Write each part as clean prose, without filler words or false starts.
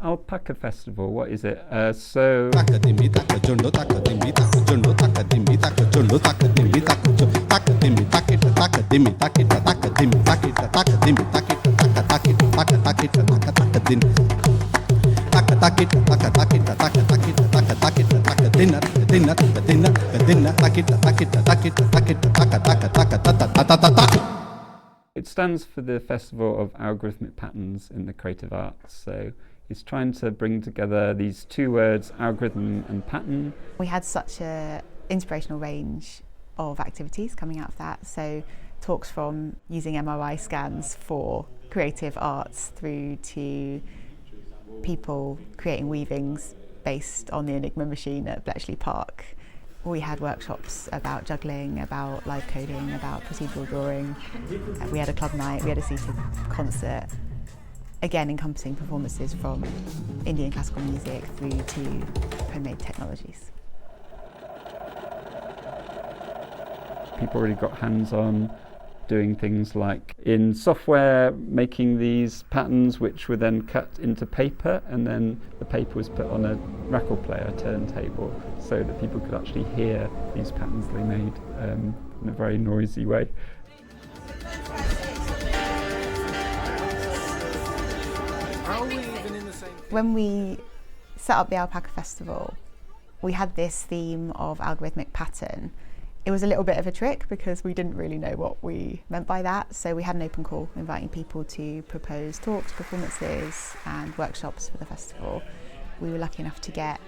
Alpaca Festival, what is it? It stands for the Festival of Algorithmic Patterns in the Creative Arts. So it's trying to bring together these two words, algorithm and pattern. We had such an inspirational range of activities coming out of that. So talks from using MRI scans for creative arts through to people creating weavings based on the Enigma machine at Bletchley Park. We had workshops about juggling, about live coding, about procedural drawing. We had a club night, we had a seated concert, again encompassing performances from Indian classical music through to homemade technologies. People really got hands-on doing things like in software making these patterns which were then cut into paper, and then the paper was put on a record player turntable so that people could actually hear these patterns they made in a very noisy way. When we set up the Alpaca Festival, we had this theme of algorithmic pattern. It was a little bit of a trick because we didn't really know what we meant by that, so we had an open call inviting people to propose talks, performances and workshops for the festival. We were lucky enough to get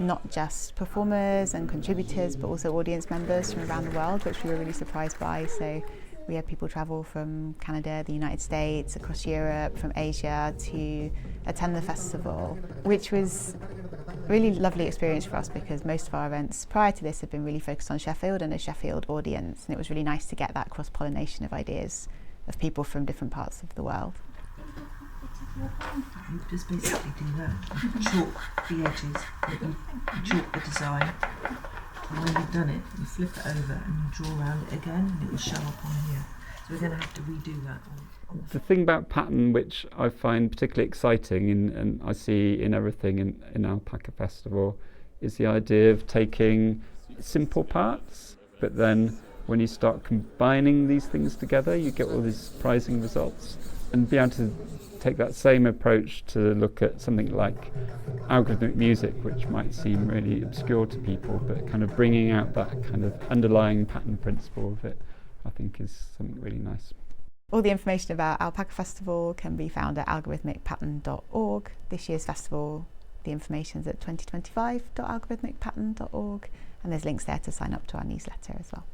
not just performers and contributors but also audience members from around the world, which we were really surprised by. So we had people travel from Canada, the United States, across Europe, from Asia to attend the festival, which was a really lovely experience for us because most of our events prior to this had been really focused on Sheffield and a Sheffield audience, and it was really nice to get that cross-pollination of ideas of people from different parts of the world. You just basically do that. You chalk the edges, you chalk the design, and when you've done it, you flip it over and you draw around it again and it will show up on here. So we're going to have to redo that. The thing about pattern which I find particularly exciting and I see in everything in Alpaca Festival is the idea of taking simple parts, but then when you start combining these things together you get all these surprising results. And be able to take that same approach to look at something like algorithmic music, which might seem really obscure to people, but kind of bringing out that kind of underlying pattern principle of it, I think is something really nice. All the information about Alpaca Festival can be found at algorithmicpattern.org. This year's festival, the information is at 2025.algorithmicpattern.org, and there's links there to sign up to our newsletter as well.